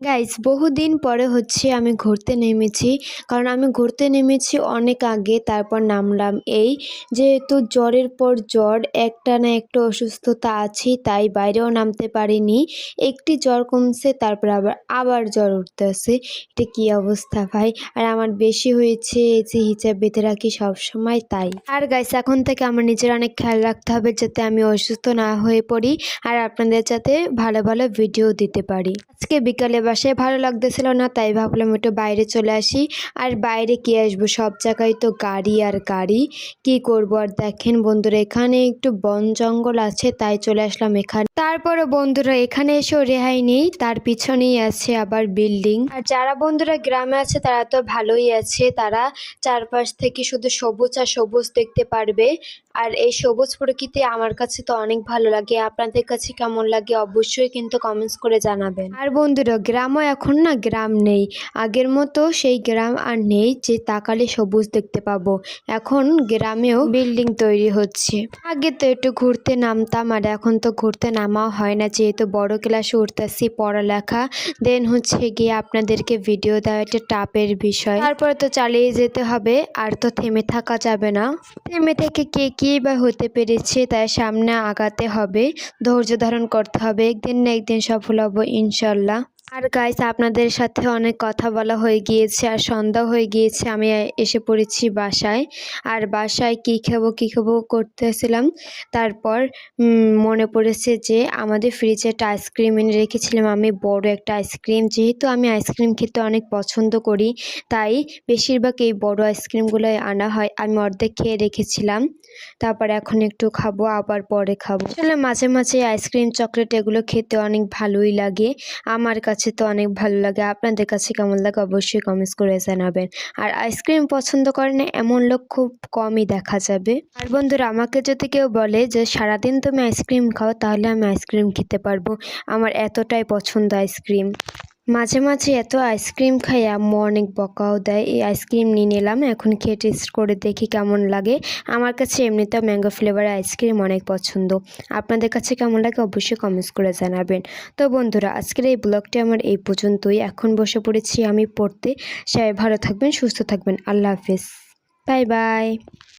Guys বহুদিন পরে আমি ঘুরতে নেমেছি। কারণ আমি ঘুরতে নেমেছি অনেক আগে, তারপর নামলাম এই যেহেতু জ্বরের পর জ্বর, একটা না একটা অসুস্থতা আছি, তাই বাইরেও নামতে পারিনি। একটি জ্বর কমছে, তারপর আবার জ্বর উঠতেছে। এটা কি অবস্থা ভাই! আর আমার বেশি হয়েছে, এই যে হিজাব বেঁধে রাখি সবসময় তাই। আর গাইস এখন থেকে আমার নিজের অনেক খেয়াল রাখতে হবে যাতে আমি অসুস্থ না হয়ে পড়ি, আর আপনাদের যাতে ভালো ভালো ভিডিও দিতে পারি। আজকে বিকালে বাসায় ভালো লাগতেছিল না, তাই ভাবলাম একটু বাইরে চলে আসি। আর বাইরে কি আসবো, সব জায়গায় তো গাড়ি আর গাড়ি, কি করব। আর দেখেন বন্ধুরা, এখানে একটু বন জঙ্গল আছে, তাই চলে আসলাম এখানে। তারপরে বন্ধুরা এখানে এসেও রেহাই নেই, তার পিছনেই আছে আবার বিল্ডিং। আর যারা বন্ধুরা গ্রামে আছে তারা তো ভালোই আছে, তারা চারপাশ থেকে শুধু সবুজ আর সবুজ দেখতে পারবে। আর এই সবুজ প্রকৃতি আমার কাছে তো অনেক ভালো লাগে। আপনাদের কাছে কেমন লাগে অবশ্যই কিন্তু কমেন্টস করে জানাবেন। আর বন্ধুরা গ্রামও এখন না গ্রাম নেই, আগের মতো সেই গ্রাম আর নেই যে তাকালে সবুজ দেখতে পাবো। এখন গ্রামেও বিল্ডিং তৈরি হচ্ছে। আগে তো একটু ঘুরতে নামতাম, আর এখন তো ঘুরতে নামাও হয় না, যেহেতু বড় ক্লাসে উঠতেছি, পড়ালেখা, দেন গিয়ে আপনাদেরকে ভিডিও দেওয়া একটা টাপের বিষয়। তারপরে তো চালিয়ে যেতে হবে, আর তো থেমে থাকা যাবে না। থেমে থেকে কি বা হতে পেরেছে, তাই সামনে আগাতে হবে, ধৈর্য ধারণ করতে হবে, একদিন না একদিন সফল হব ইনশাল্লাহ। আর গাইস আপনাদের সাথে অনেক কথা বলা হয়ে গিয়েছে, আর সন্ধ্যা হয়ে গিয়েছে, আমি এসে পড়েছি বাসায়। আর বাসায় কি খাবো করতেছিলাম, তারপর মনে পড়েছে যে আমাদের ফ্রিজে একটা আইসক্রিম এনে রেখেছিলাম আমি, বড় একটা আইসক্রিম। যেহেতু আমি আইসক্রিম খেতে অনেক পছন্দ করি, তাই বেশিরভাগ এই বড় আইসক্রিমগুলোই আনা হয়। আমি অর্ধেক খেয়ে রেখেছিলাম, তারপর এখন একটু খাবো, আবার পরে খাবো। আসলে মাঝে মাঝে আইসক্রিম চকলেট এগুলো খেতে অনেক ভালোই লাগে, আমার কাছে তো অনেক ভালো লাগে। আপনাদের কাছে কেমন লাগে অবশ্যই কমেন্টস করে জানাবেন। আর আইসক্রিম পছন্দ করে না এমন লোক খুব কমই দেখা যাবে। আর বন্ধুরা আমাকে যদি কেউ বলে যে সারাদিন তুমি আইসক্রিম খাও, তাহলে আমি আইসক্রিম খেতে পারবো, আমার এতটাই পছন্দ আইসক্রিম। মাঝে মাঝে এত আইসক্রিম খাই, আম্মু অনেক বকাও দেয়। এই আইসক্রিম নিয়ে নিলাম, এখন খেয়ে টেস্ট করে দেখি কেমন লাগে। আমার কাছে এমনিতেও ম্যাঙ্গো ফ্লেভারের আইসক্রিম অনেক পছন্দ। আপনাদের কাছে কেমন লাগে অবশ্যই কমেন্টস করে জানাবেন। তো বন্ধুরা আজকের এই ব্লগটি আমার এই পর্যন্তই। এখন বসে পড়েছি আমি পড়তে। সবাই ভালো থাকবেন, সুস্থ থাকবেন, আল্লাহ হাফেজ, বাই বাই।